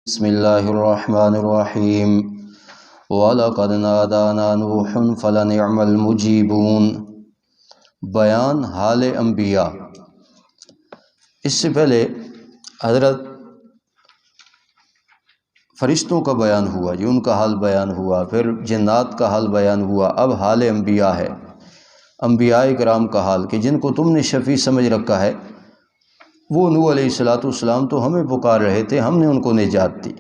بسم اللہ الرحمن الرحیم وَلَقَدْ نَادَانَا نُوحٌ فَلَنِعْمَ الْمُجِيبُونَ۔ بیان حال انبیاء۔ اس سے پہلے حضرت فرشتوں کا بیان ہوا، ان کا حال بیان ہوا، پھر جنات کا حال بیان ہوا، اب حال انبیاء ہے، انبیاء کرام کا حال کہ جن کو تم نے شفیع سمجھ رکھا ہے۔ وہ نوح علیہ السلام تو ہمیں پکار رہے تھے، ہم نے ان کو نجات دی۔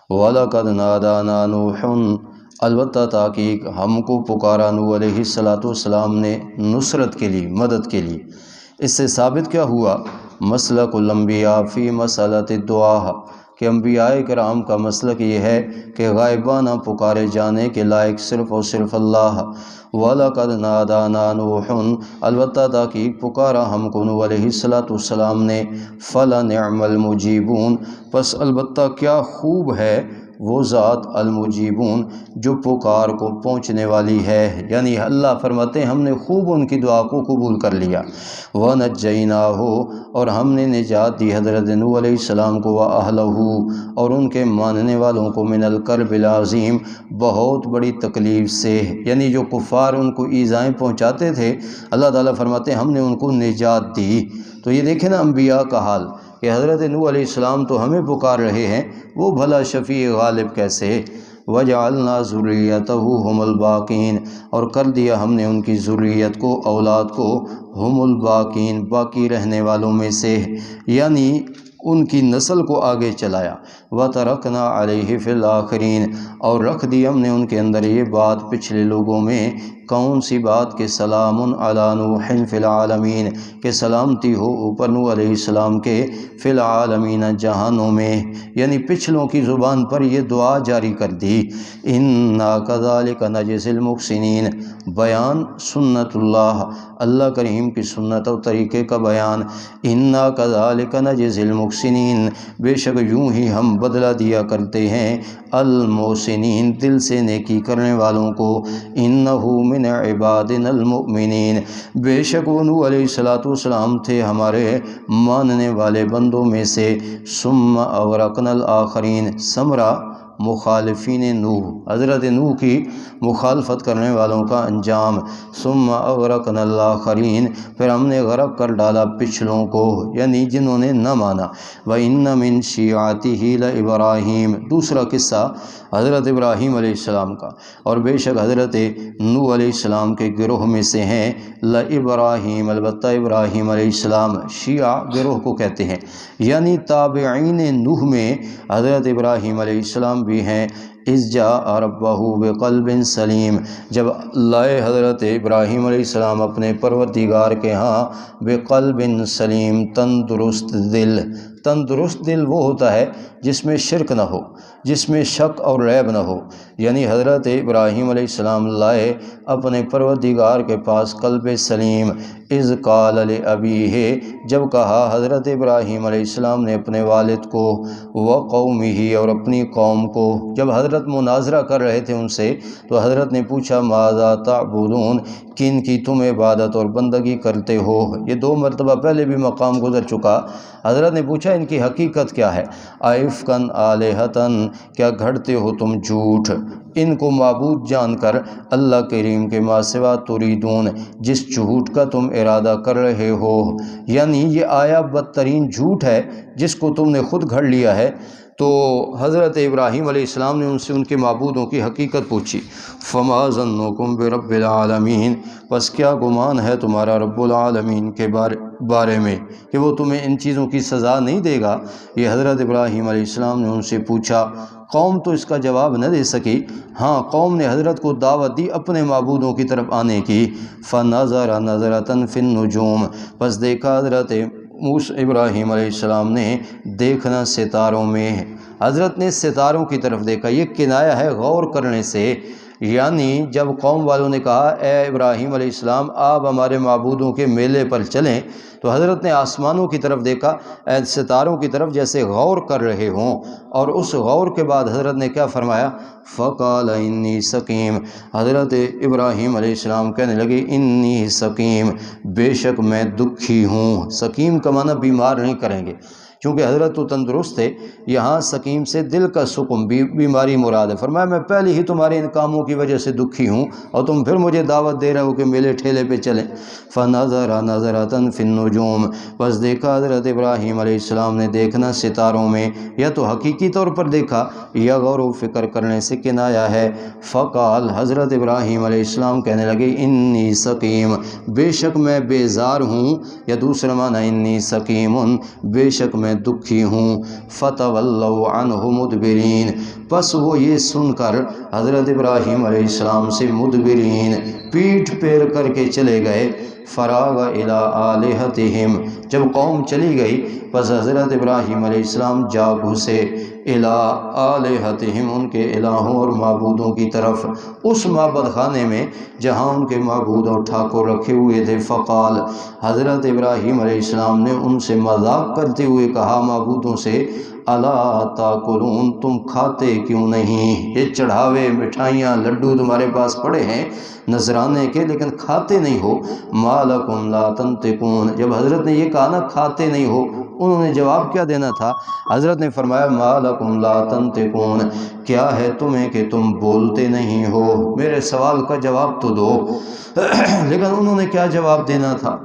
وَلَقَدْ نَادَانَا نُوحٌ، البتہ تحقیق ہم کو پکارا نوح علیہ السلام نے نصرت کے لیے، مدد کے لیے۔ اس سے ثابت کیا ہوا؟ مسلک الانبیاء فی مسألۃ الدعاء، کہ انبیاء کرام کا مسلک یہ ہے کہ غائبانہ پکارے جانے کے لائق صرف اور صرف اللہ۔ وَلَقَدْ نَادَانَا نُوحٌ، البتہ تحقیق پکارا ہم کو نوح علیہ السلام نے، فَلَنِعْمَ الْمُجِيبُونَ، پس البتہ کیا خوب ہے وہ ذات المجیبون جو پکار کو پہنچنے والی ہے، یعنی اللہ فرماتے ہیں ہم نے خوب ان کی دعا کو قبول کر لیا۔ وَنَجَّيْنَاهُ، اور ہم نے نجات دی حضرت نوح علیہ السلام کو، وَأَهْلَهُ، اور ان کے ماننے والوں کو، من الکرب العظیم، بہت بڑی تکلیف سے، یعنی جو کفار ان کو ایذائیں پہنچاتے تھے، اللہ تعالیٰ فرماتے ہیں ہم نے ان کو نجات دی۔ تو یہ دیکھیں نا انبیاء کا حال کہ حضرت نوح علیہ السلام تو ہمیں پکار رہے ہیں، وہ بھلا شفیع غالب کیسے؟ وَجَعَلْنَا ذُرِّيَّتَهُ هُمُ الْبَاقِينَ، اور کر دیا ہم نے ان کی ذریت کو، اولاد کو، ہم الباقین، باقی رہنے والوں میں سے، یعنی ان کی نسل کو آگے چلایا۔ وَتَرَكْنَا عَلَيْهِ فِي الْآخِرِينَ، اور رکھ دی ہم نے ان کے اندر یہ بات پچھلے لوگوں میں، کون سی بات؟ کہ سلام علی نوح فی العالمین، کہ سلامتی ہو اوپر نوح علیہ السلام کے، فی العالمین، جہانوں میں، یعنی پچھلوں کی زبان پر یہ دعا جاری کر دی۔ اِنَّا كَذَلِكَ نَجْزِي الْمُحْسِنِينَ، بیان سنت اللہ، اللہ کریم کی سنت اور طریقے کا بیان۔ اِنَّا كَذَلِكَ نَجْزِي الْمُحْسِنِينَ، بے شک یوں ہی ہم بدلہ دیا کرتے ہیں المحسنین، دل سے نیکی کرنے والوں کو۔ اِنَّهُ مِنْ عِبَادِنَا الْمُؤْمِنِينَ، بے شک وہ نوح علیہ السلام تھے ہمارے ماننے والے بندوں میں سے۔ ثُمَّ أَغْرَقْنَا الْآخَرِينَ، ثمرہ مخالفین نوح، حضرت نوح کی مخالفت کرنے والوں کا انجام۔ ثُمَّ أَغْرَقْنَا الْآخَرِينَ، پھر ہم نے غرق کر ڈالا پچھلوں کو، یعنی جنہوں نے نہ مانا۔ وَإِنَّ مِن شِيعَتِهِ لَإِبْرَاهِيمَ، دوسرا قصہ حضرت ابراہیم علیہ السلام کا، اور بے شک حضرت نوح علیہ السلام کے گروہ میں سے ہیں لَإِبْرَاهِيمَ، البتہ ابراہیم علیہ السلام، شیعہ گروہ کو کہتے ہیں، یعنی تابعین نوح میں حضرت ابراہیم علیہ السلام بھی ہیں۔ اِذْ جَاءَ رَبَّهُ بِقَلْبٍ سَلِيمٍ، جب لائے حضرت ابراہیم علیہ السلام اپنے پروردگار کے ہاں، بِقَلْبٍ سلیم، تندرست دل۔ تندرست دل وہ ہوتا ہے جس میں شرک نہ ہو، جس میں شک اور ریب نہ ہو، یعنی حضرت ابراہیم علیہ السلام لائے اپنے پروردگار کے پاس قلب سلیم۔ اِذْ قَالَ لِأَبِيهِ، جب کہا حضرت ابراہیم علیہ السلام نے اپنے والد کو، وَقَوْمِهِ، اور اپنی قوم کو، جب حضرت مناظرہ کر رہے تھے ان سے تو حضرت نے پوچھا ماذا تعبدون، کن کی تم عبادت اور بندگی کرتے ہو؟ یہ دو مرتبہ پہلے بھی مقام گزر چکا۔ حضرت نے پوچھا ان کی حقیقت کیا ہے؟ آئفکن آلہتن، کیا گھڑتے ہو تم جھوٹ، ان کو معبود جان کر اللہ کریم کے ما سوا تریدون، جس جھوٹ کا تم ارادہ کر رہے ہو، یعنی یہ آیا بدترین جھوٹ ہے جس کو تم نے خود گھڑ لیا ہے۔ تو حضرت ابراہیم علیہ السلام نے ان سے ان کے معبودوں کی حقیقت پوچھی۔ فما ظنکم برب العالمین، پس کیا گمان ہے تمہارا رب العالمین کے بارے میں کہ وہ تمہیں ان چیزوں کی سزا نہیں دے گا؟ یہ حضرت ابراہیم علیہ السلام نے ان سے پوچھا۔ قوم تو اس کا جواب نہ دے سکی، ہاں قوم نے حضرت کو دعوت دی اپنے معبودوں کی طرف آنے کی۔ فنظر نظرۃ فی النجوم، پس دیکھا حضرت ابراہیم علیہ السلام نے دیکھنا ستاروں میں، حضرت نے ستاروں کی طرف دیکھا، یہ کنایہ ہے غور کرنے سے، یعنی جب قوم والوں نے کہا اے ابراہیم علیہ السلام آپ ہمارے معبودوں کے میلے پر چلیں، تو حضرت نے آسمانوں کی طرف دیکھا، ستاروں کی طرف، جیسے غور کر رہے ہوں، اور اس غور کے بعد حضرت نے کیا فرمایا؟ فقال انی سقیم، حضرت ابراہیم علیہ السلام کہنے لگے انی سقیم، بے شک میں دکھی ہوں۔ سقیم کا معنی بیمار نہیں کریں گے، چونکہ حضرت تو تندرست تھے، یہاں سقیم سے دل کا سکون بیماری مراد ہے۔ فرمایا میں پہلے ہی تمہارے ان کاموں کی وجہ سے دکھی ہوں اور تم پھر مجھے دعوت دے رہے ہو کہ میلے ٹھیلے پہ چلیں۔ فنظر نظرۃ فی النجوم، بس دیکھا حضرت ابراہیم علیہ السلام نے دیکھنا ستاروں میں، یا تو حقیقی طور پر دیکھا یا غور و فکر کرنے سے کنایا ہے۔ فقال، حضرت ابراہیم علیہ السلام کہنے لگے انی سقیم، بے شک میں بیزار ہوں، یا دوسرا معنی انی سقیم، بے شک میں دکھی ہوں۔ فتولوا عنہ مدبرین، پس وہ یہ سن کر حضرت ابراہیم علیہ السلام سے مدبرین، پیٹھ پھیر کر کے چلے گئے۔ فراغ الی آلہتہم، جب قوم چلی گئی پس حضرت ابراہیم علیہ السلام جا گھسے الی آلہتہم، ان کے الہوں اور معبودوں کی طرف، اس معبد خانے میں جہاں ان کے معبود اور ٹھاکر رکھے ہوئے تھے۔ فقال، حضرت ابراہیم علیہ السلام نے ان سے مذاق کرتے ہوئے کہا، معبودوں سے، الا تاکلون، تم کھاتے کیوں نہیں؟ یہ چڑھاوے، مٹھائیاں، لڈو تمہارے پاس پڑے ہیں نذرانے کے، لیکن کھاتے نہیں ہو۔ ما لکم لا تنطقون، جب حضرت نے یہ کہا نا کھاتے نہیں ہو، انہوں نے جواب کیا دینا تھا؟ حضرت نے فرمایا ما لکم لا تنطقون، کیا ہے تمہیں کہ تم بولتے نہیں ہو؟ میرے سوال کا جواب تو دو۔ لیکن انہوں نے کیا جواب دینا تھا؟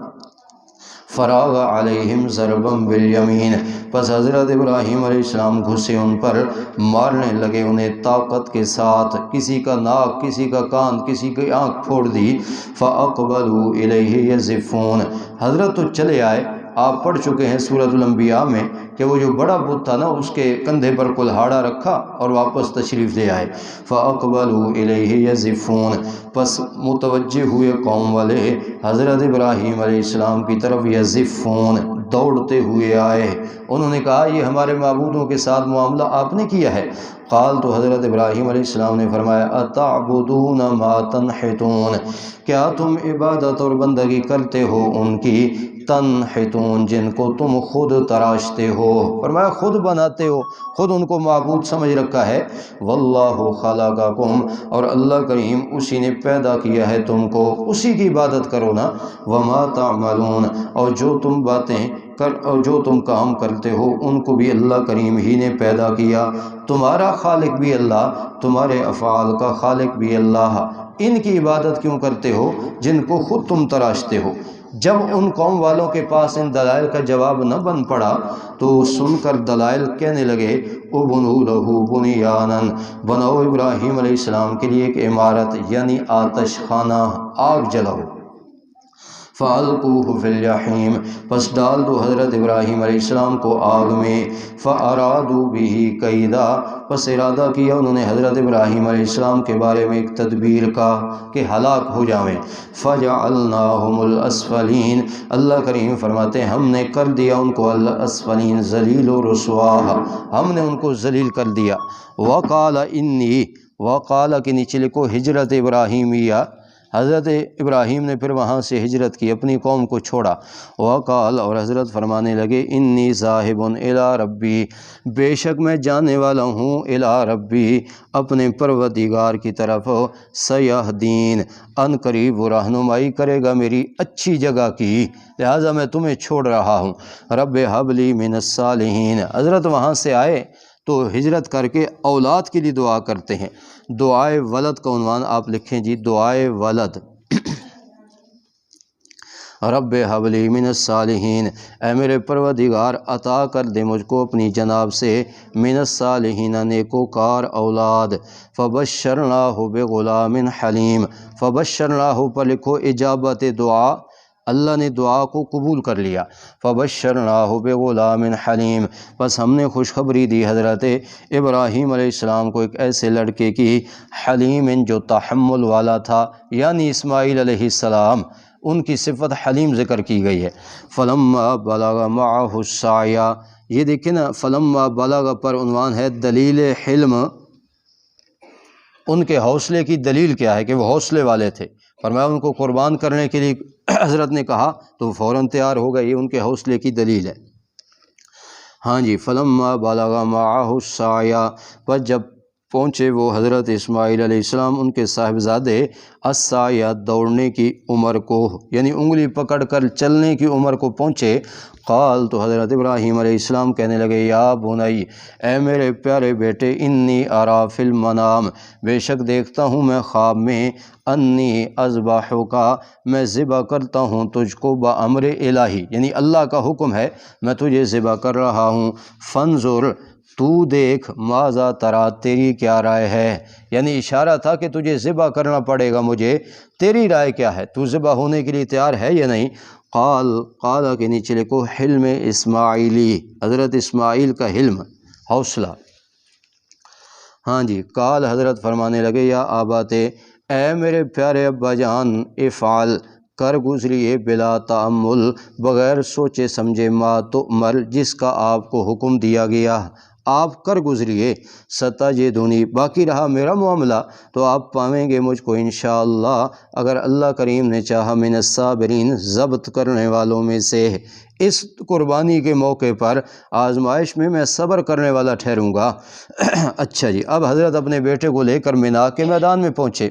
فراغ علیہم ضربا بالیمین، پس حضرت ابراہیم علیہ السلام گھسے ان پر، مارنے لگے انہیں طاقت کے ساتھ، کسی کا ناک، کسی کا کان، کسی کی آنکھ پھوڑ دی۔ فاقبلوا الیہ یزفون، حضرت تو چلے آئے۔ آپ پڑھ چکے ہیں سورۃ الانبیاء میں کہ وہ جو بڑا بت تھا نا، اس کے کندھے پر کلہاڑا رکھا اور واپس تشریف لے آئے۔ فاقبلوا الیہ یزفون، پس متوجہ ہوئے قوم والے حضرت ابراہیم علیہ السلام کی طرف، یزفون، دوڑتے ہوئے آئے۔ انہوں نے کہا یہ ہمارے معبودوں کے ساتھ معاملہ آپ نے کیا ہے۔ قال، تو حضرت ابراہیم علیہ السلام نے فرمایا، اتعبدون ما تنحتون، کیا تم عبادت اور بندگی کرتے ہو ان کی، تنحتون، جن کو تم خود تراشتے ہو، فرمایا خود بناتے ہو، خود ان کو معبود سمجھ رکھا ہے۔ واللہ خلقکم، اور اللہ کریم اسی نے پیدا کیا ہے تم کو، اسی کی عبادت کرو نا۔ وما تعملون، اور جو تم باتیں اور جو تم کام کرتے ہو ان کو بھی اللہ کریم ہی نے پیدا کیا، تمہارا خالق بھی اللہ، تمہارے افعال کا خالق بھی اللہ، ان کی عبادت کیوں کرتے ہو جن کو خود تم تراشتے ہو۔ جب ان قوم والوں کے پاس ان دلائل کا جواب نہ بن پڑا تو سن کر دلائل کہنے لگے، ابنوا لہ بنیانا، بناؤ ابراہیم علیہ السلام کے لیے ایک عمارت، یعنی آتش خانہ، آگ جلاؤ۔ فَأَلْقُوهُ فِي الْجَحِيمِ، پس ڈال دو حضرت ابراہیم علیہ السلام کو آگ میں۔ فَأَرَادُوا بِهِ كَيْدًا، پس ارادہ کیا انہوں نے حضرت ابراہیم علیہ السلام کے بارے میں ایک تدبیر کا کہ ہلاک ہو جاویں۔ فَجَعَلْنَاهُمُ الْأَسْفَلِينَ، اللہ کریم فرماتے ہیں ہم نے کر دیا ان کو الاسفلین، ذلیل و رسوا، ہم نے ان کو ذلیل کر دیا۔ وَقَالَ إِنِّي، وَقَالَ کے نیچے لکھو ہجرت ابراہیمیہ، حضرت ابراہیم نے پھر وہاں سے ہجرت کی، اپنی قوم کو چھوڑا۔ وقال، اور حضرت فرمانے لگے، انی ذاہب الی ربی، بے شک میں جانے والا ہوں، الی ربی، اپنے پروردگار کی طرف، سیہدین، ان قریب وہ رہنمائی کرے گا میری اچھی جگہ کی، لہٰذا میں تمہیں چھوڑ رہا ہوں۔ رب ہب لی من الصالحین، حضرت وہاں سے آئے تو ہجرت کر کے اولاد کے لیے دعا کرتے ہیں۔ دعائے ولد کا عنوان آپ لکھیں جی، دعائے ولد۔ رب ہب لی من الصالحین، اے میرے پروردگار عطا کر دے مجھ کو اپنی جناب سے، من الصالحین، نیکوکار اولاد۔ فبشرناہ بغلام حلیم، فبشرناہ پر لکھو اجابت دعا، اللہ نے دعا کو قبول کر لیا۔ فبشرناہ بغلام حلیم، بس ہم نے خوشخبری دی حضرت ابراہیم علیہ السلام کو ایک ایسے لڑکے کی، حلیم، جو تحمل والا تھا، یعنی اسماعیل علیہ السلام، ان کی صفت حلیم ذکر کی گئی ہے۔ فلما بلغ معہ السعی، یہ دیکھیں نا، فلما بلغ پر عنوان ہے دلیل حلم، ان کے حوصلے کی دلیل کیا ہے کہ وہ حوصلے والے تھے، فرمایا ان کو قربان کرنے کے لیے حضرت نے کہا تو فوراً تیار ہو گئے، یہ ان کے حوصلے کی دلیل ہے۔ ہاں جی، فلما بلغ معہ السعی، پر جب پہنچے وہ حضرت اسماعیل علیہ السلام ان کے صاحبزادے السعی دوڑنے کی عمر کو، یعنی انگلی پکڑ کر چلنے کی عمر کو پہنچے۔ قال تو حضرت ابراہیم علیہ السلام کہنے لگے یا بنی، اے میرے پیارے بیٹے، انی ارا فی المنام، بے شک دیکھتا ہوں میں خواب میں، انی اذبحک، میں ذبح کرتا ہوں تجھ کو، بامر الہی، یعنی اللہ کا حکم ہے میں تجھے ذبح کر رہا ہوں، فانظر، تو دیکھ، ماذا ترا، تیری کیا رائے ہے، یعنی اشارہ تھا کہ تجھے ذبح کرنا پڑے گا مجھے، تیری رائے کیا ہے، تو ذبح ہونے کے لیے تیار ہے یا نہیں؟ قال کے نیچے لکھو حلم اسماعیلی، حضرت اسماعیل کا حلم، حوصلہ۔ ہاں جی، قال حضرت فرمانے لگے یا آباتے، اے میرے پیارے ابا جان، افعل، کر گزریے، بلا تأمل، بغیر سوچے سمجھے، ما تؤمر، جس کا آپ کو حکم دیا گیا، آپ کر گزریے، ستجدنی، باقی رہا میرا معاملہ تو آپ پائیں گے مجھ کو انشاءاللہ، اگر اللہ کریم نے چاہا، من الصابرین، ضبط کرنے والوں میں سے۔ اس قربانی کے موقع پر آزمائش میں صبر کرنے والا ٹھہروں گا۔ اچھا جی، اب حضرت اپنے بیٹے کو لے کر مینا کے میدان میں پہنچے،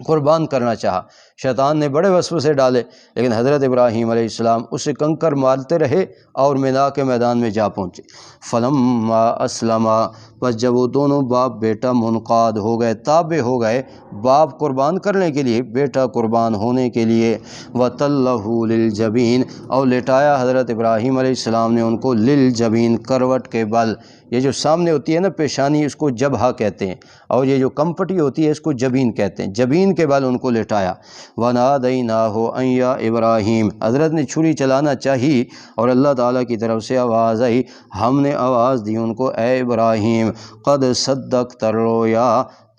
قربان کرنا چاہا، شیطان نے بڑے وسوسے ڈالے، لیکن حضرت ابراہیم علیہ السلام اسے کنکر مارتے رہے اور مینا کے میدان میں جا پہنچے۔ فلما اسلما، پس جب وہ دونوں باپ بیٹا منقاد ہو گئے، تابع ہو گئے، باپ قربان کرنے کے لیے، بیٹا قربان ہونے کے لیے، وَتَلَّهُ لِلْجَبِينِ، اور لٹایا حضرت ابراہیم علیہ السلام نے ان کو، للجبین، کروٹ کے بل، یہ جو سامنے ہوتی ہے نا پیشانی، اس کو جبہہ کہتے ہیں، اور یہ جو کمپٹی ہوتی ہے اس کو جبین کہتے ہیں، جبین کے بل ان کو لٹایا۔ وَنَادَيْنَاهُ أَن يَا إِبْرَاهِيمُ، حضرت نے چھری چلانا چاہی اور اللہ تعالیٰ کی طرف سے آواز آئی، ہم نے آواز دی ان کو، اے ابراہیم، قد صدقت الرؤیا،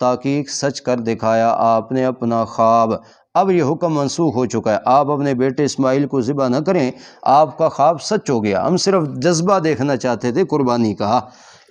تحقیق سچ کر دکھایا آپ نے اپنا خواب۔ اب یہ حکم منسوخ ہو چکا ہے، آپ اپنے بیٹے اسماعیل کو ذبح نہ کریں، آپ کا خواب سچ ہو گیا، ہم صرف جذبہ دیکھنا چاہتے تھے قربانی کا۔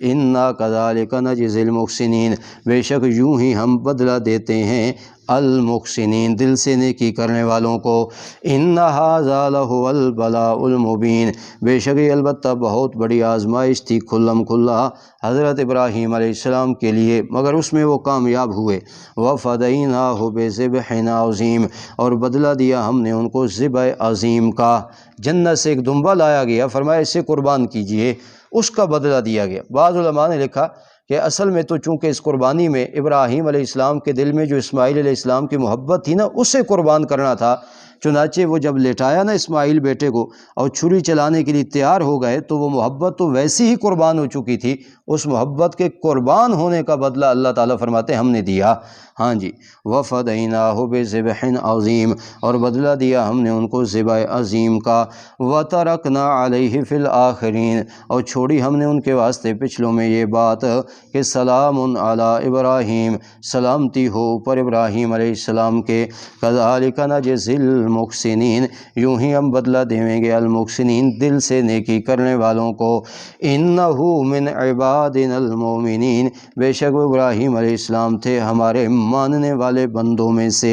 اِنَّا كَذَلِكَ نَجْزِي الْمُحْسِنِينَ، بے شک یوں ہی ہم بدلہ دیتے ہیں المحسنین، دل سے نیکی کرنے والوں کو۔ اِنَّ هَذَا لَهُوَ الْبَلَاءُ الْمُبِينُ، بے شک یہ البتہ بہت بڑی آزمائش تھی، کھلم کھلا حضرت ابراہیم علیہ السلام کے لیے، مگر اس میں وہ کامیاب ہوئے۔ وَفَدَيْنَاهُ بِذِبْحٍ عَظِيمٍ، اور بدلہ دیا ہم نے ان کو ذبح عظیم کا، جنت سے ایک دمبا لایا گیا، فرمایا اسے قربان کیجئے، اس کا بدلہ دیا گیا۔ بعض علماء نے لکھا کہ اصل میں تو چونکہ اس قربانی میں ابراہیم علیہ السلام کے دل میں جو اسماعیل علیہ السلام کی محبت تھی نا، اسے قربان کرنا تھا، چنانچہ وہ جب لٹایا نا اسماعیل بیٹے کو اور چھری چلانے کے لیے تیار ہو گئے تو وہ محبت تو ویسی ہی قربان ہو چکی تھی، اس محبت کے قربان ہونے کا بدلہ اللہ تعالیٰ فرماتے ہم نے دیا۔ ہاں جی، وَفَدَيْنَاهُ بِذِبْحٍ عَظِيمٍ، اور بدلہ دیا ہم نے ان کو ذبح عظیم کا۔ وَتَرَكْنَا عَلَيْهِ فِي الْآخِرِينَ، اور چھوڑی ہم نے ان کے واسطے پچھلوں میں یہ بات کہ سلام علی ابراہیم، سلامتی ہو پر ابراہیم علیہ السلام کے، كَذَلِكَ نَجْزِي الْمُحْسِنِينَ، یوں ہی ہم بدلہ دیں گے المحسنین، دل سے نیکی کرنے والوں کو۔ إِنَّهُ مِنْ عِبَادِنَا الْمُؤْمِنِينَ، بے شک وہ ابراہیم علیہ السلام تھے ہمارے ماننے والے بندوں میں سے۔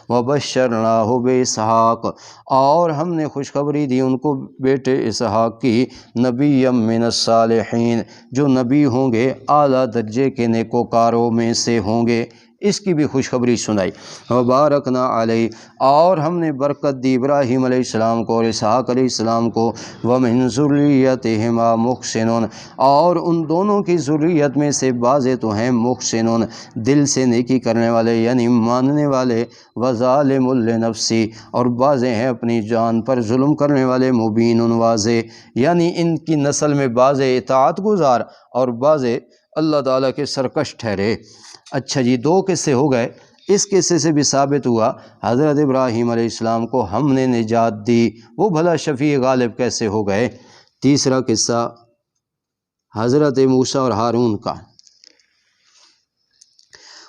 وَبَشَّرْنَاهُ بِإِسْحَاقَ، اور ہم نے خوشخبری دی ان کو بیٹے اسحاق کی، نبیًّا مِّنَ الصالحین، جو نبی ہوں گے، اعلیٰ درجے کے نیکوکاروں میں سے ہوں گے، اس کی بھی خوشخبری سنائی۔ وبارکنا علیہ، اور ہم نے برکت دی ابراہیم علیہ السلام کو اور اسحاق علیہ السلام کو، ومن ذریتہما محسن، اور ان دونوں کی ذریت میں سے بعض تو ہیں محسن، دل سے نیکی کرنے والے یعنی ماننے والے، وظالم لنفسی، اور بعض ہیں اپنی جان پر ظلم کرنے والے، مبین واضح، یعنی ان کی نسل میں بعض اطاعت گزار اور بعض اللہ تعالیٰ کے سرکش ٹھہرے۔ اچھا جی، دو قصے ہو گئے، اس قصے سے بھی ثابت ہوا حضرت ابراہیم علیہ السلام کو ہم نے نجات دی، وہ بھلا شفیع غالب کیسے ہو گئے۔ تیسرا قصہ حضرت موسیٰ اور ہارون کا۔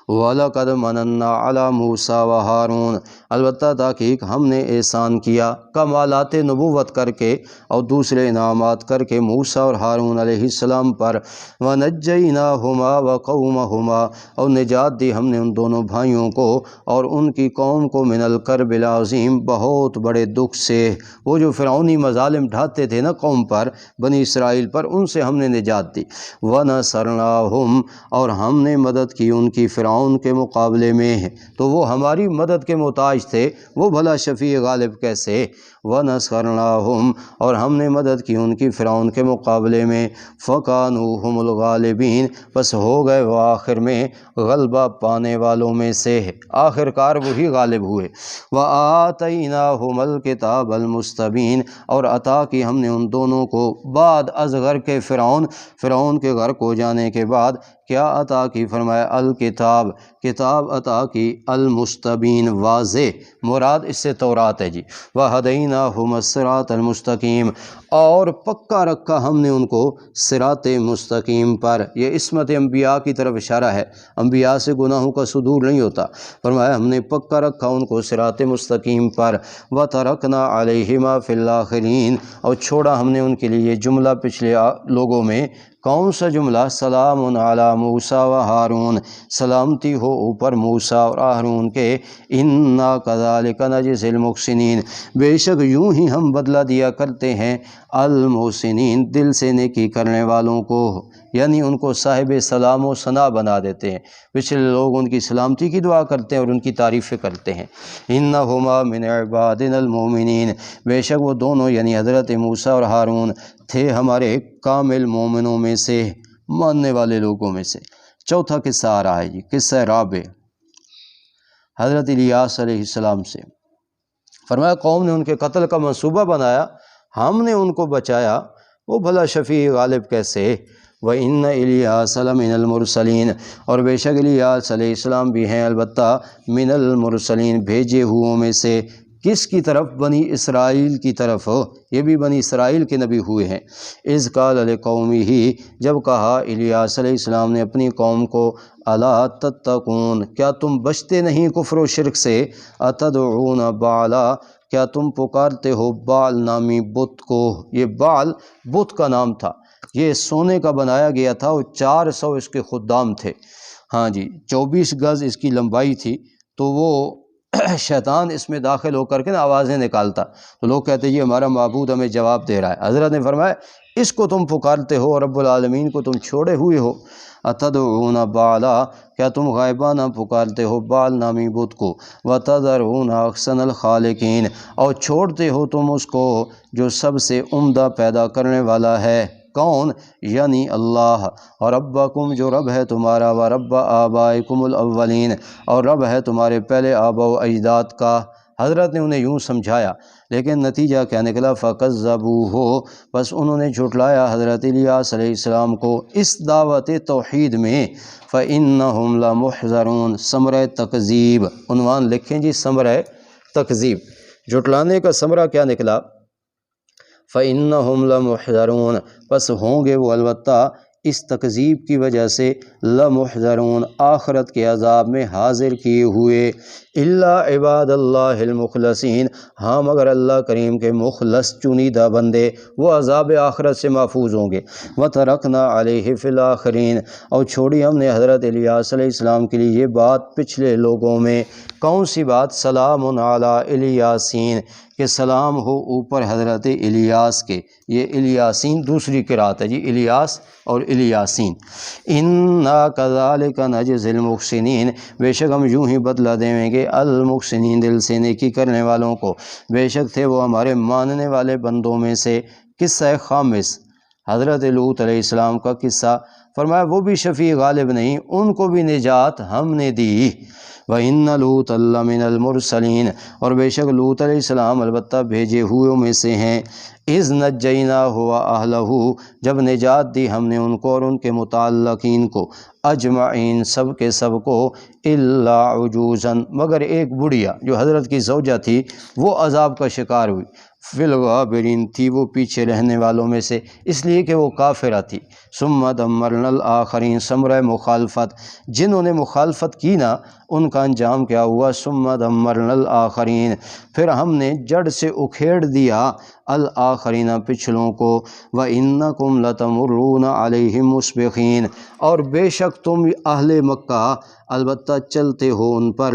وَلَقَدْ مَنَنَّا عَلَى مُوسَى وَهَارُونَ، البتہ تحقیق ہم نے احسان کیا کمالات نبوت کر کے اور دوسرے انعامات کر کے موسیٰ اور ہارون علیہ السلام پر، وَنَجَّيْنَاهُمَا وَقَوْمَهُمَا، اور نجات دی ہم نے ان دونوں بھائیوں کو اور ان کی قوم کو من الکرب العظیم، بہت بڑے دکھ سے۔ وہ جو فرعونی مظالم ڈھاتے تھے نا قوم پر، بنی اسرائیل پر، ان سے ہم نے نجات دی۔ وَنَصَرْنَاهُمْ، اور ہم نے مدد کی ان کی فرعون کے مقابلے میں، تو وہ ہماری مدد کے محتاج تھے، وہ بھلا شفیع غالب کیسے؟ وَنَصَرْنَاهُمْ، اور ہم نے مدد کی ان کی فرعون کے مقابلے میں، فَكَانُوا هُمُ الْغَالِبِينَ، بس ہو گئے وہ آخر میں غلبہ پانے والوں میں سے، آخر کار وہی غالب ہوئے۔ وَآتَيْنَاهُمَ الْكِتَابَ الْمُسْتَبِينَ، اور عطا کی ہم نے ان دونوں کو بعد از غرق فرعون کے غرق ہو جانے کے بعد کیا عطا کی؟ فرمایا الکتاب، کتاب عطا کی، المستبین، واضح، مراد اس سے تورات ہے جی۔ وَهَدَيْنَاهُمَ الصِّرَاطَ الْمُسْتَقِيمَ، اور پکا رکھا ہم نے ان کو صراط مستقیم پر۔ یہ عصمت انبیاء کی طرف اشارہ ہے، انبیاء سے گناہوں کا صدور نہیں ہوتا، فرمایا ہم نے پکا رکھا ان کو صراط مستقیم پر۔ وَتَرَكْنَا عَلَيْهِمَا فِي الْآخِرِينَ، اور چھوڑا ہم نے ان کے لیے جملہ پچھلے لوگوں میں، کون سا جملہ؟ سلام علی موسیٰ و ہارون، سلامتی ہو اوپر موسیٰ اور ہارون کے، انا کذالک نجزی المحسنین، بے شک یوں ہی ہم بدلہ دیا کرتے ہیں المحسنین، دل سے نیکی کرنے والوں کو، یعنی ان کو صاحب سلام و ثنا بنا دیتے ہیں۔ پچھلے لوگ ان کی سلامتی کی دعا کرتے ہیں اور ان کی تعریفیں کرتے ہیں۔ انہما من عبادنا المؤمنین، بے شک وہ دونوں یعنی حضرت موسیٰ اور ہارون تھے ہمارے کامل مومنوں میں سے، ماننے والے لوگوں میں سے۔ چوتھا قصہ آ رہا ہے جی، قصہ رابع، حضرت الیاس علیہ السلام سے۔ فرمایا قوم نے ان کے قتل کا منصوبہ بنایا، ہم نے ان کو بچایا، وہ بھلا شفیع غالب کیسے؟ وَإِنَّ إِلْيَاسَ لَمِنَ الْمُرْسَلِينَ، اور بے شک الیاس علیہ السلام بھی ہیں البتہ من المرسلین، بھیجے ہوئوں میں سے۔ کس کی طرف؟ بنی اسرائیل کی طرف، یہ بھی بنی اسرائیل کے نبی ہوئے ہیں۔ اذ قال لقومہ، جب کہا الیاس علیہ السلام نے اپنی قوم کو، الا تتقون، کیا تم بچتے نہیں کفر و شرک سے؟ اتدعون بعلا، کیا تم پکارتے ہو بعل نامی بت کو؟ یہ بعل بت کا نام تھا، یہ سونے کا بنایا گیا تھا، اور 400 اس کے خدام تھے، ہاں جی، 24 گز اس کی لمبائی تھی، تو وہ شیطان اس میں داخل ہو کر کے آوازیں نکالتا، تو لوگ کہتے ہیں یہ ہمارا معبود ہمیں جواب دے رہا ہے۔ حضرت نے فرمایا اس کو تم پکارتے ہو، رب العالمین کو تم چھوڑے ہوئے ہو۔ اتدعون بعلا، کیا تم غائبانہ پکارتے ہو بعل نامی بت کو، وتذرون احسن الخالقین، اور چھوڑتے ہو تم اس کو جو سب سے عمدہ پیدا کرنے والا ہے۔ کون؟ یعنی اللہ، اور ربکم، جو رب ہے تمہارا، و رب آبائکم الاولین، اور رب ہے تمہارے پہلے آبا و اجداد کا۔ حضرت نے انہیں یوں سمجھایا، لیکن نتیجہ کیا نکلا؟ فَكَذَّبُوهُ، بس انہوں نے جھٹلایا حضرت الیاس علیہ السلام کو اس دعوت توحید میں۔ فَإِنَّهُمْ لَمُحْضَرُونَ، ثمرہ تکذیب، عنوان لکھیں جی، ثمرہ تکذیب، جھٹلانے کا ثمرہ کیا نکلا؟ فَإِنَّهُمْ لَمُحْضَرُونَ، پس ہوں گے وہ البتہ اس تکذیب کی وجہ سے لمحضرون، آخرت کے عذاب میں حاضر کیے ہوئے۔ الا عباد اللہ المخلصین، ہاں مگر اللہ کریم کے مخلص چنیدہ بندے، وہ عذاب آخرت سے محفوظ ہوں گے۔ وَتَرَكْنَا عَلَيْهِ فِي الْآخِرِينَ، اور چھوڑی ہم نے حضرت الیاس علیہ السلام کے لیے یہ بات پچھلے لوگوں میں۔ کون سی بات؟ سلام علی الیاسین، کہ سلام ہو اوپر حضرت الیاس کے۔ یہ الیاسین دوسری قرات ہے جی، الیاس اور الیاسین۔ انا کذالک نجزی المحسنین، بے شک ہم یوں ہی بدلہ دیں گے المحسنین، دل سے نیکی کرنے والوں کو، بے شک تھے وہ ہمارے ماننے والے بندوں میں سے۔ قصہ خامس، حضرت لوط علیہ السلام کا قصہ۔ فرمایا وہ بھی شفیع غالب نہیں، ان کو بھی نجات ہم نے دی۔ وَإِنَّ لُوطًا لَّمِنَ الْمُرْسَلِينَ، اور بے شک لوط علیہ السلام البتہ بھیجے ہوئے میں سے ہیں۔ اِذْ نَجَّيْنَاهُ وَأَهْلَهُ، جب نجات دی ہم نے ان کو اور ان کے متعلقین کو، اجمعین، سب کے سب کو، الا عجوزاً، مگر ایک بڑھیا جو حضرت کی زوجہ تھی وہ عذاب کا شکار ہوئی۔ فی الغابرین تھی وہ پیچھے رہنے والوں میں سے، اس لیے کہ وہ کافرہ تھی۔ ثم دمرنا الآخرین، ثمرہ مخالفت، جنہوں نے مخالفت کی نا ان کا انجام کیا ہوا؟ ثم دمرنا الآخرین، پھر ہم نے جڑ سے اکھیڑ دیا الآخرین پچھلوں کو۔ وَإِنَّكُمْ لَتَمُرُّونَ عَلَيْهِمْ مُصْبِحِينَ، اور بے شک تم اہل مکہ البتہ چلتے ہو ان پر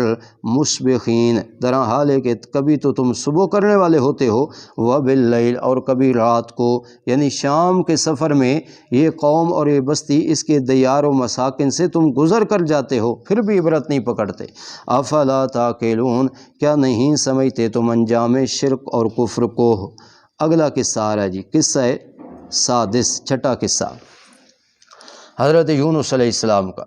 مصبحین، در حال ہے کہ کبھی تو تم صبح کرنے والے ہوتے ہو، وباللیل، اور کبھی رات کو، یعنی شام کے سفر میں یہ قوم اور یہ بستی اس کے دیار و مساکن سے تم گزر کر جاتے ہو، پھر بھی عبرت نہیں پکڑتے۔ افلا تعقلون، کیا نہیں سمجھتے تم انجام شرک اور کفر کو؟ اگلا قصہ آ رہا ہے جی، قصہ ہے سادس، چھٹا قصہ حضرت یونس علیہ السلام کا۔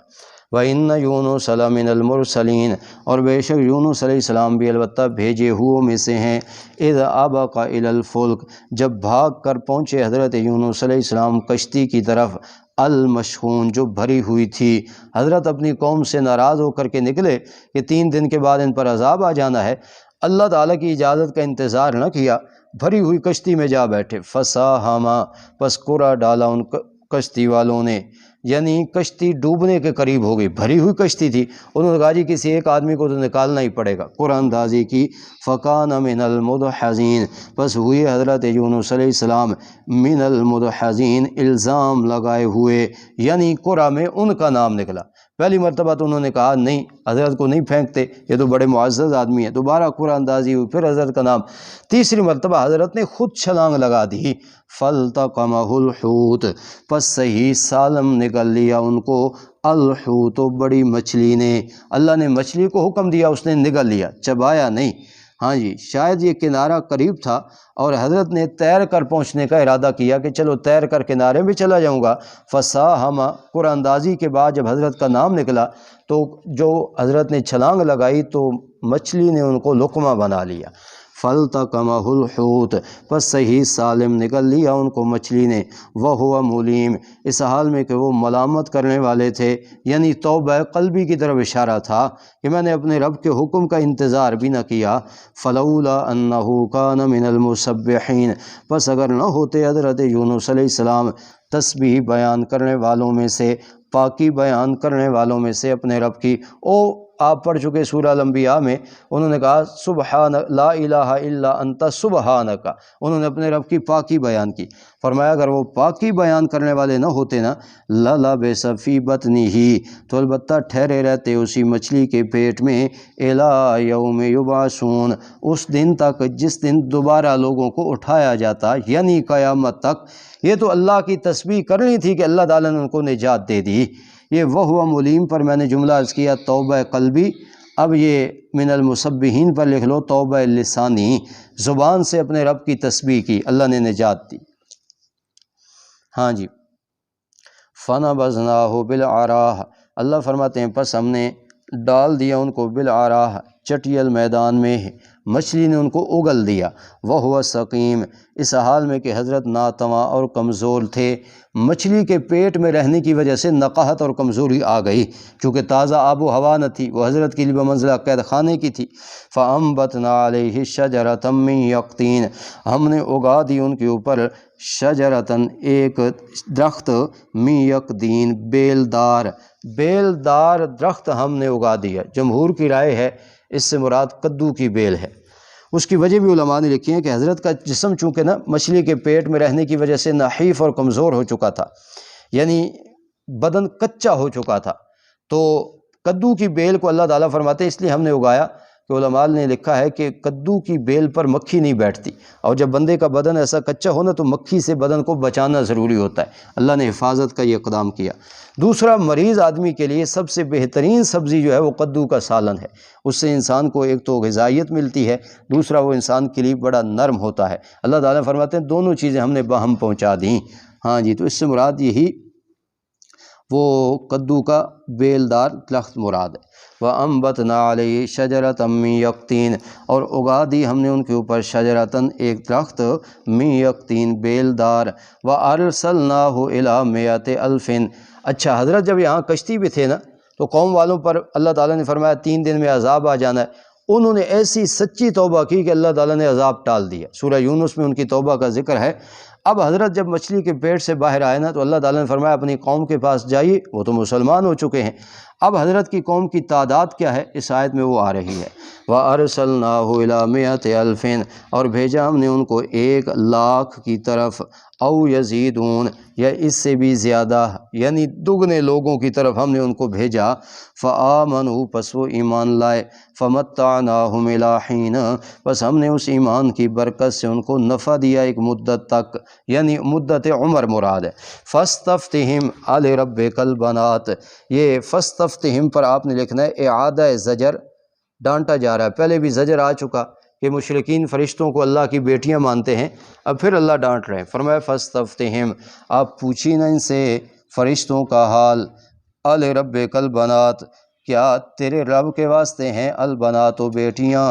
وَإِنَّ يُونُسَ لَمِنَ الْمُرْسَلِينَ، اور بے شک یونس علیہ السلام بھی البتہ بھیجے ہوئوں میں سے ہیں۔ اِذْ أَبَقَ إِلَى الْفُلْكِ، جب بھاگ کر پہنچے حضرت یونس علیہ السلام کشتی کی طرف، المشحون، جو بھری ہوئی تھی۔ حضرت اپنی قوم سے ناراض ہو کر کے نکلے کہ 3 دن کے بعد ان پر عذاب آ جانا ہے، اللہ تعالیٰ کی اجازت کا انتظار نہ کیا، بھری ہوئی کشتی میں جا بیٹھے۔ فَسَاهَمَ، پس قرعہ ڈالا ان کشتی والوں نے، یعنی کشتی ڈوبنے کے قریب ہو گئی، بھری ہوئی کشتی تھی، انہوں نے کہا جی کسی ایک آدمی کو تو نکالنا ہی پڑے گا، قرعہ اندازی کی۔ فَكَانَ مِنَ الْمُدْحَضِينَ، پس ہوئے حضرت یونس علیہ السلام من المدحضین، الزام لگائے ہوئے، یعنی قرعہ میں ان کا نام نکلا۔ پہلی مرتبہ تو انہوں نے کہا نہیں، حضرت کو نہیں پھینکتے، یہ تو بڑے معزز آدمی ہیں، دوبارہ قرعہ اندازی ہوئی، پھر حضرت کا نام، تیسری مرتبہ حضرت نے خود چھلانگ لگا دی۔ فَالْتَقَمَهُ الْحُوتُ، پس صحیح سالم نگل لیا ان کو الحوت، بڑی مچھلی نے، اللہ نے مچھلی کو حکم دیا، اس نے نگل لیا، چبایا نہیں۔ ہاں جی، شاید یہ کنارہ قریب تھا اور حضرت نے تیر کر پہنچنے کا ارادہ کیا کہ چلو تیر کر کنارے میں چلا جاؤں گا۔ فَسَاهَمَ، قرعہ اندازی کے بعد جب حضرت کا نام نکلا تو جو حضرت نے چھلانگ لگائی تو مچھلی نے ان کو لقمہ بنا لیا۔ فَالْتَقَمَهُ الْحُوتُ، پس صحیح سالم نگل لیا ان کو مچھلی نے، وَهُوَ مُلِيمٌ، اس حال میں کہ وہ ملامت کرنے والے تھے، یعنی توبہ قلبی کی طرف اشارہ تھا کہ میں نے اپنے رب کے حکم کا انتظار بھی نہ کیا۔ فَلَوْلَا أَنَّهُ كَانَ مِنَ الْمُسَبِّحِينَ، پس اگر نہ ہوتے حضرت یونس علیہ السلام تسبیح بیان کرنے والوں میں سے، پاکی بیان کرنے والوں میں سے اپنے رب کی۔ آپ پڑھ چکے سورہ الانبیاء میں، انہوں نے کہا سبحان لا الہ الا انت سبحانک، انہوں نے اپنے رب کی پاکی بیان کی۔ فرمایا اگر وہ پاکی بیان کرنے والے نہ ہوتے نا، لَلَبِثَ فِی بَطْنِهِ، تو البتہ ٹھہرے رہتے اسی مچھلی کے پیٹ میں، اِلیٰ یوم یبعثون، اس دن تک جس دن دوبارہ لوگوں کو اٹھایا جاتا، یعنی قیامت تک۔ یہ تو اللہ کی تسبیح کرنی تھی کہ اللہ تعالیٰ نے ان کو نجات دے دی۔ یہ وَهُوَ مُلِيمٌ پر میں نے جملہ عرض کیا توبہ قلبی، اب یہ من المسبحین پر لکھ لو توبہ لسانی، زبان سے اپنے رب کی تسبیح کی، اللہ نے نجات دی۔ ہاں جی، فَنَبَذْنَاهُ بِالْعَرَاءِ، اللہ فرماتے ہیں پس ہم نے ڈال دیا ان کو بالعراء، چٹیل میدان میں، مچھلی نے ان کو اگل دیا۔ وَهُوَ سَقِيمٌ، اس حال میں کہ حضرت ناتواں اور کمزور تھے، مچھلی کے پیٹ میں رہنے کی وجہ سے نقاہت اور کمزوری آ گئی، کیونکہ تازہ آب و ہوا نہ تھی، وہ حضرت کے لیے بمنزلہ قید خانے کی تھی۔ فَأَنبَتْنَا عَلَيْهِ شَجَرَةً مِّن یقطین، ہم نے اگا دی ان کے اوپر شجرتاً، ایک درخت، من یقطین، بیلدار درخت ہم نے اگا دیا۔ جمہور کی رائے ہے اس سے مراد کدو کی بیل ہے۔ اس کی وجہ بھی علماء نے لکھی ہے کہ حضرت کا جسم چونکہ نا مچھلی کے پیٹ میں رہنے کی وجہ سے نحیف اور کمزور ہو چکا تھا، یعنی بدن کچا ہو چکا تھا، تو کدو کی بیل کو اللہ تعالیٰ فرماتے ہیں اس لیے ہم نے اگایا کہ علماء نے لکھا ہے کہ کدو کی بیل پر مکھی نہیں بیٹھتی، اور جب بندے کا بدن ایسا کچا ہو نا تو مکھی سے بدن کو بچانا ضروری ہوتا ہے، اللہ نے حفاظت کا یہ اقدام کیا۔ دوسرا، مریض آدمی کے لیے سب سے بہترین سبزی جو ہے وہ کدو کا سالن ہے، اس سے انسان کو ایک تو غذائیت ملتی ہے، دوسرا وہ انسان کے لیے بڑا نرم ہوتا ہے۔ اللہ تعالیٰ فرماتے ہیں دونوں چیزیں ہم نے باہم پہنچا دیں۔ ہاں جی، تو اس سے مراد یہی وہ کدو کا بیلدار درخت مراد ہے۔ وَأَنبَتْنَا عَلَيْهِ شَجَرَةً مِّن یقطین، اور اگا دی ہم نے ان کے اوپر شجرتاً، ایک درخت، من یقطین، بیلدار۔ وَأَرْسَلْنَاهُ إِلَىٰ مِائَةِ أَلْفٍ، اچھا حضرت جب یہاں کشتی بھی تھے نا تو قوم والوں پر اللہ تعالیٰ نے فرمایا 3 دن میں عذاب آ جانا ہے، انہوں نے ایسی سچی توبہ کی کہ اللہ تعالیٰ نے عذاب ٹال دیا۔ سورہ یونس میں ان کی توبہ کا ذکر ہے۔ اب حضرت جب مچھلی کے پیٹ سے باہر آئے نا تو اللہ تعالیٰ نے فرمایا اپنی قوم کے پاس جائیے، وہ تو مسلمان ہو چکے ہیں۔ اب حضرت کی قوم کی تعداد کیا ہے اس آیت میں وہ آ رہی ہے، وَأَرْسَلْنَاهُ إِلَىٰ مِائَةِ أَلْفٍ، اور بھیجا ہم نے ان کو 1,00,000 کی طرف، او یزیدون، یا اس سے بھی زیادہ، یعنی دگنے لوگوں کی طرف ہم نے ان کو بھیجا۔ فآمنوا، پس وہ ایمان لائے، فمتعناہم الی حین، پس ہم نے اس ایمان کی برکت سے ان کو نفع دیا ایک مدت تک، یعنی مدت عمر مراد ہے۔ فاستفتہم لربک البنات، یہ فاستفتہم پر آپ نے لکھنا ہے اعادہ زجر، ڈانٹا جا رہا ہے، پہلے بھی زجر آ چکا کہ مشرکین فرشتوں کو اللہ کی بیٹیاں مانتے ہیں، اب پھر اللہ ڈانٹ رہے ہیں، فرمایا فاستفتہم، آپ پوچھی نا ان سے فرشتوں کا حال، لربک البنات، کیا تیرے رب کے واسطے ہیں البنات و بیٹیاں،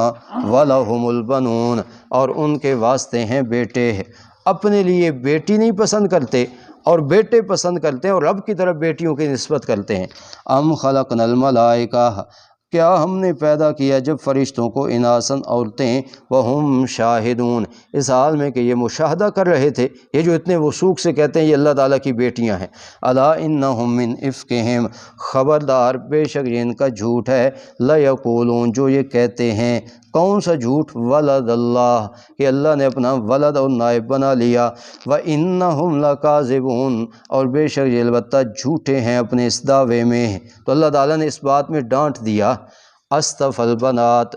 ولہم البنون، اور ان کے واسطے ہیں بیٹے۔ اپنے لیے بیٹی نہیں پسند کرتے اور بیٹے پسند کرتے ہیں، اور رب کی طرف بیٹیوں کی نسبت کرتے ہیں۔ ام خلقنا الملائکہ، کیا ہم نے پیدا کیا جب فرشتوں کو اناسن، عورتیں، وہم شاہدون، اس حال میں کہ یہ مشاہدہ کر رہے تھے، یہ جو اتنے وثوق سے کہتے ہیں یہ اللہ تعالیٰ کی بیٹیاں ہیں۔ الا انہم من افکہم، خبردار بے شک یہ ان کا جھوٹ ہے، لیقولون، جو یہ کہتے ہیں، کون سا جھوٹ؟ ولد اللہ، کہ اللہ نے اپنا ولد اور نائب بنا لیا، وَإِنَّهُمْ لَكَاذِبُونَ، اور بے شک یہ البتہ جھوٹے ہیں اپنے اس دعوے میں۔ تو اللہ تعالیٰ نے اس بات میں ڈانٹ دیا۔ اصطفى البنات،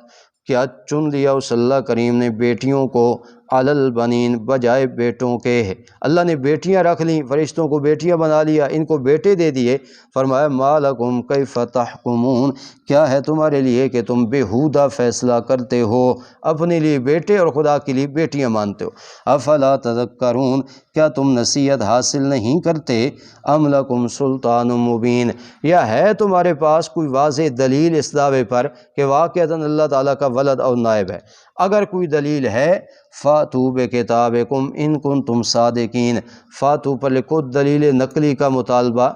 کیا چن لیا اس اللہ کریم نے بیٹیوں کو، علی البنین، بجائے بیٹوں کے۔ اللہ نے بیٹیاں رکھ لیں، فرشتوں کو بیٹیاں بنا لیا، ان کو بیٹے دے دیے۔ فرمایا ما لکم کیف تحکمون، کیا ہے تمہارے لیے کہ تم بےہودہ فیصلہ کرتے ہو، اپنے لیے بیٹے اور خدا کے لیے بیٹیاں مانتے ہو۔ افلا تذکرون، کیا تم نصیحت حاصل نہیں کرتے؟ ام لکم سلطان مبین، یا ہے تمہارے پاس کوئی واضح دلیل اس دعوے پر کہ واقعتاً اللہ تعالیٰ کا ولد اور نائب ہے؟ اگر کوئی دلیل ہے، فاتو بکتابکم ان کنتم صادقین، فاتو پر لکھو دلیل نقلی کا مطالبہ،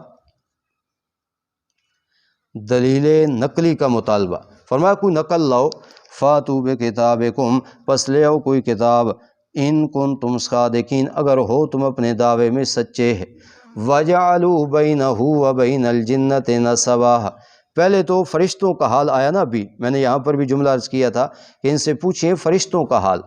دلیل نقلی کا مطالبہ، فرمایا کوئی نقل لاؤ، فاتو بکتابکم، پس لے آؤ کوئی کتاب، ان کنتم صادقین، اگر ہو تم اپنے دعوے میں سچے ہیں۔ وجعلوا بینہ وبین الجنۃ نسبا، پہلے تو فرشتوں کا حال آیا نا، ابھی میں نے یہاں پر بھی جملہ عرض کیا تھا کہ ان سے پوچھیں فرشتوں کا حال،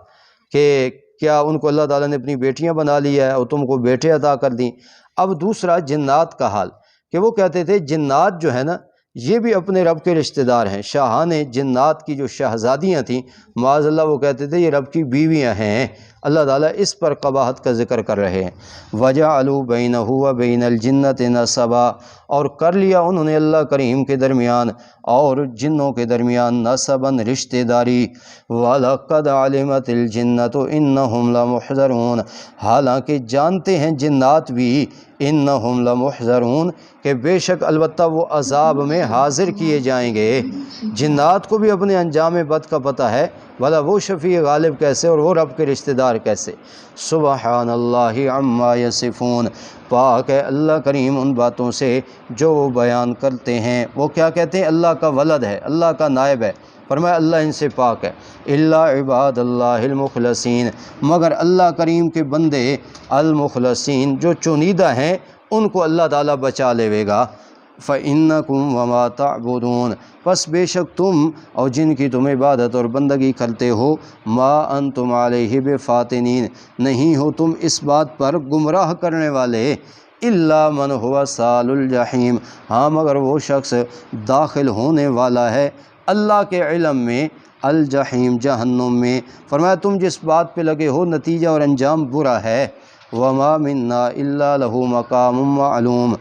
کہ کیا ان کو اللہ تعالیٰ نے اپنی بیٹیاں بنا لیا ہے اور تم کو بیٹے عطا کر دیں۔ اب دوسرا جنات کا حال، کہ وہ کہتے تھے جنات جو ہے نا یہ بھی اپنے رب کے رشتہ دار ہیں، شاہان جنات کی جو شہزادیاں تھیں معاذ اللہ، وہ کہتے تھے یہ رب کی بیویاں ہیں۔ اللہ تعالیٰ اس پر قباحت کا ذکر کر رہے ہیں۔ وَجَعَلُوا بَيْنَهُ وَبَيْنَ الْجِنَّةِ نَسَبًا، اور کر لیا انہوں نے اللہ کریم کے درمیان اور جنوں کے درمیان نسباً رشتہ داری۔ وَلَقَدْ عَلِمَتِ الْجِنَّةُ إِنَّهُمْ لَمُحْضَرُونَ، حالانکہ جانتے ہیں جنات بھی، انہم لمحضرون، کہ بے شک البتہ وہ عذاب میں حاضر کیے جائیں گے۔ جنات کو بھی اپنے انجام بد کا پتہ ہے، بھلا وہ شفیع غالب کیسے اور وہ رب کے رشتہ دار کیسے۔ سبحان اللہ عما یصفون، پاک ہے اللہ کریم ان باتوں سے جو وہ بیان کرتے ہیں۔ وہ کیا کہتے ہیں؟ اللہ کا ولد ہے، اللہ کا نائب ہے، فرمایا اللہ ان سے پاک ہے۔ الا عباد اللہ المخلصین، مگر اللہ کریم کے بندے المخلصین جو چنیدہ ہیں ان کو اللہ تعالیٰ بچا لے گا۔ فَإِنَّكُمْ وَمَا تَعْبُدُونَ، پس بے شک تم اور جن کی تم عبادت اور بندگی کرتے ہو، ما انتم علیہ بفاتنین، نہیں ہو تم اس بات پر گمراہ کرنے والے، الا من هو صال الجحیم، ہاں مگر وہ شخص داخل ہونے والا ہے اللہ کے علم میں الجحیم، جہنم میں۔ فرمایا تم جس بات پہ لگے ہو نتیجہ اور انجام برا ہے۔ وما منا الا له مقام معلوم،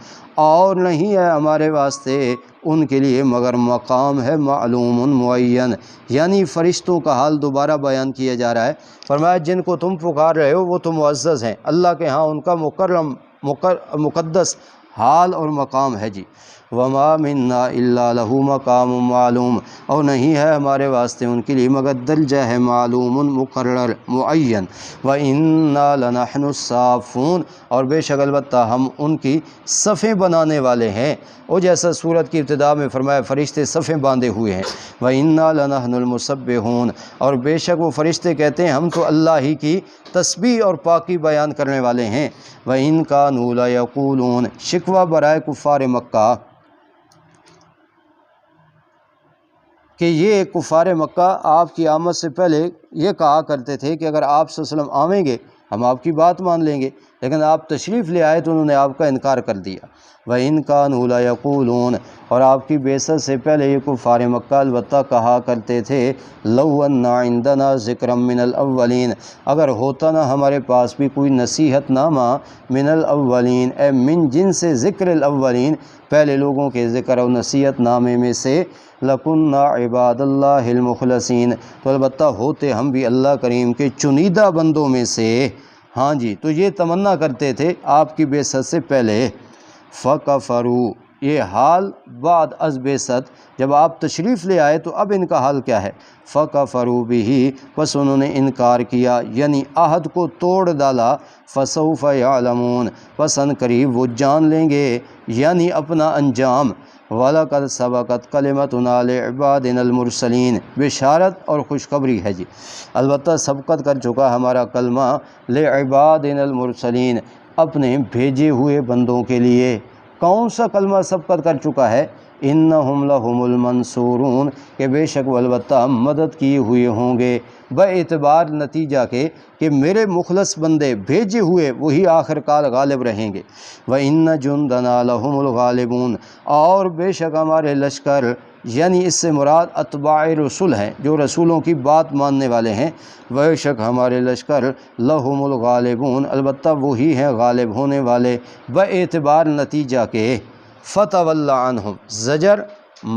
اور نہیں ہے ہمارے واسطے ان کے لیے مگر مقام ہے معلوم معین، یعنی فرشتوں کا حال دوبارہ بیان کیا جا رہا ہے۔ فرمایا جن کو تم پکار رہے ہو وہ تو معزز ہیں، اللہ کے ہاں ان کا مکرم مقدس حال اور مقام ہے جی۔ وما منا الا لہ مقام معلوم، اور نہیں ہے ہمارے واسطے ان کے لیے مگر درجہ ہے معلوم مقرر معین، وَإِنَّا لَنَحْنُ الصَّافُونَ، اور بے شک البتہ ہم ان کی صفیں بنانے والے ہیں، وہ جیسا سورت کی ابتدا میں فرمایا فرشتے صفیں باندھے ہوئے ہیں، وَإِنَّا لَنَحْنُ الْمُسَبِّحُونَ، اور بے شک وہ فرشتے کہتے ہیں ہم تو اللہ ہی کی تسبیح اور پاکی بیان کرنے والے ہیں، وَإِن كَانُوا لَيَقُولُونَ، شکوہ برائے کفار مکہ کہ یہ کفار مکہ آپ کی آمد سے پہلے یہ کہا کرتے تھے کہ اگر آپ صلی اللہ علیہ وسلم آویں گے ہم آپ کی بات مان لیں گے، لیکن آپ تشریف لے آئے تو انہوں نے آپ کا انکار کر دیا۔ وَإِن كَانُوا لَيَقُولُونَ، اور آپ کی بعثت سے پہلے یہ کفار مکہ البتہ کہا کرتے تھے لَوْ أَنَّ عِندَنَا ذِكْرًا مِّنَ الْأَوَّلِينَ، اگر ہوتا نا ہمارے پاس بھی کوئی نصیحت نامہ من الاولین، اے من جن سے ذکر الاولین، پہلے لوگوں کے ذکر و نصیحت نامے میں سے، لَكُنَّا عِبَادَ اللَّهِ الْمُخْلَصِينَ، تو البتہ ہوتے ہم بھی اللہ کریم کے چنیدہ بندوں میں سے۔ ہاں جی، تو یہ تمنا کرتے تھے آپ کی بعثت سے پہلے۔ فَكَفَرُوا، یہ حال بعد از بعثت، جب آپ تشریف لے آئے تو اب ان کا حال کیا ہے؟ فَكَفَرُوا بِهِ، پس انہوں نے انکار کیا یعنی عہد کو توڑ ڈالا، فَسَوْفَ يَعْلَمُونَ، پس ان قریب وہ جان لیں گے یعنی اپنا انجام۔ وَلَقَدْ سَبَقَتْ كَلِمَتُنَا لِعِبَادِنَا الْمُرْسَلِينَ، بشارت اور خوشخبری ہے جی، البتہ سبقت کر چکا ہمارا کلمہ لِعِبَادِنَا الْمُرْسَلِينَ، اپنے بھیجے ہوئے بندوں کے لیے۔ کون سا کلمہ سبقت کر چکا ہے؟ اِنَّهُمْ لَهُمُ الْمَنْصُورُونَ، کہ بے شک وہ البتہ مدد کیے ہوئے ہوں گے، باعتبار نتیجہ کے کہ میرے مخلص بندے بھیجے ہوئے وہی آخر کار غالب رہیں گے۔ وَإِنَّ جُنْدَنَا لَهُمُ الْغَالِبُونَ، اور بے شک ہمارے لشکر، یعنی اس سے مراد اتباع رسول ہیں جو رسولوں کی بات ماننے والے ہیں، بے شک ہمارے لشکر لَهُمُ الْغَالِبُونَ، البتہ وہی ہیں غالب ہونے والے باعتبار نتیجہ کے۔ فَتَوَلَّ عَنْهُمْ، زجر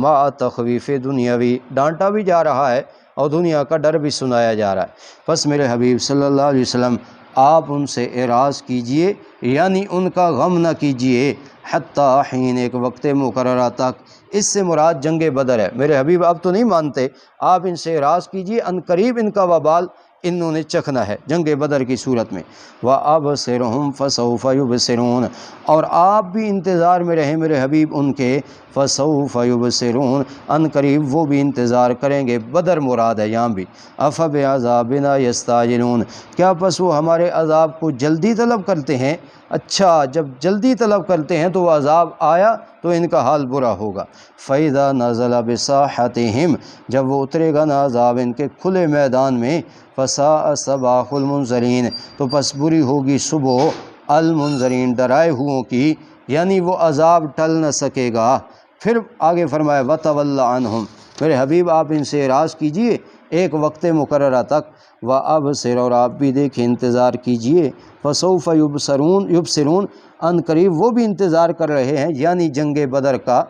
مع تخویف دنیاوی، ڈانٹا بھی جا رہا ہے اور دنیا کا ڈر بھی سنایا جا رہا ہے۔ پس میرے حبیب صلی اللہ علیہ وسلم آپ ان سے اعراض کیجئے یعنی ان کا غم نہ کیجئے، حتیٰ حین، ایک وقت مقررہ تک، اس سے مراد جنگ بدر ہے۔ میرے حبیب اب تو نہیں مانتے، آپ ان سے اعراض کیجئے، ان قریب ان کا وبال انہوں نے چکھنا ہے جنگ بدر کی صورت میں۔ وَأَبْصِرْهُمْ فَسَوْفَ يُبْصِرُونَ، اور آپ بھی انتظار میں رہیں میرے حبیب ان کے، فَسَوْفَ يُبْصِرُونَ، ان قریب وہ بھی انتظار کریں گے، بدر مراد ہے یہاں بھی۔ أَفَبِعَذَابِنَا يَسْتَعْجِلُونَ، کیا پس وہ ہمارے عذاب کو جلدی طلب کرتے ہیں؟ اچھا، جب جلدی طلب کرتے ہیں تو وہ عذاب آیا تو ان کا حال برا ہوگا۔ فَإِذَا نَزَلَ بِسَاحَتِهِمْ، جب وہ اترے گا نا عذاب ان کے کھلے میدان میں، فَسَاءَ صَبَاحُ الْمُنذَرِينَ، تو پس بری ہوگی صبح المنذرین، ڈرائے ہووں کی، یعنی وہ عذاب ٹل نہ سکے گا۔ پھر آگے فرمایا وَتَوَلَّ عَنْهُمْ، میرے حبیب آپ ان سے اعراض کیجئے ایک وقت مقررہ تک، وَأَبْصِرْ، اور آپ بھی دیکھیں انتظار کیجئے، فَسَوْفَ يُبْصِرُونَ، ان قریب وہ بھی انتظار کر رہے ہیں یعنی جنگ بدر کا۔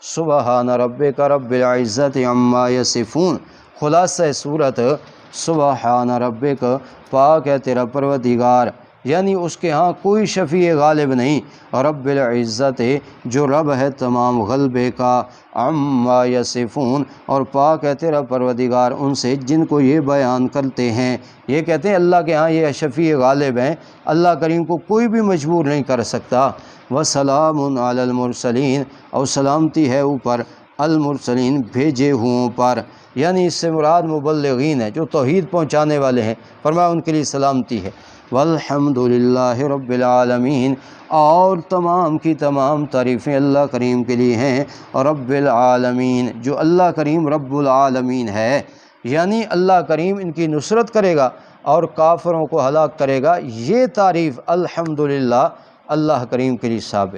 سبحان ربک رب العزت عما یصفون، خلاصہ صورت سبحان ربک، پاک ہے تیرا پروردگار، یعنی اس کے ہاں کوئی شفیع غالب نہیں، رب العزت، جو رب ہے تمام غلبے کا، عما یصفون، اور پاک ہے تیرا پروردگار ان سے جن کو یہ بیان کرتے ہیں، یہ کہتے ہیں اللہ کے ہاں یہ شفیع غالب ہیں، اللہ کریم کو کوئی بھی مجبور نہیں کر سکتا۔ وسلام علی المرسلین، اور سلامتی ہے اوپر المرسلین، بھیجے ہوں پر، یعنی اس سے مراد مبلغین ہیں جو توحید پہنچانے والے ہیں، فرمایا ان کے لیے سلامتی ہے۔ والحمد للہ رب العالمین، اور تمام کی تمام تعریفیں اللہ کریم کے لیے ہیں، رب العالمین، جو اللہ کریم رب العالمین ہے، یعنی اللہ کریم ان کی نصرت کرے گا اور کافروں کو ہلاک کرے گا، یہ تعریف الحمدللہ اللہ کریم کے لیے ثابت۔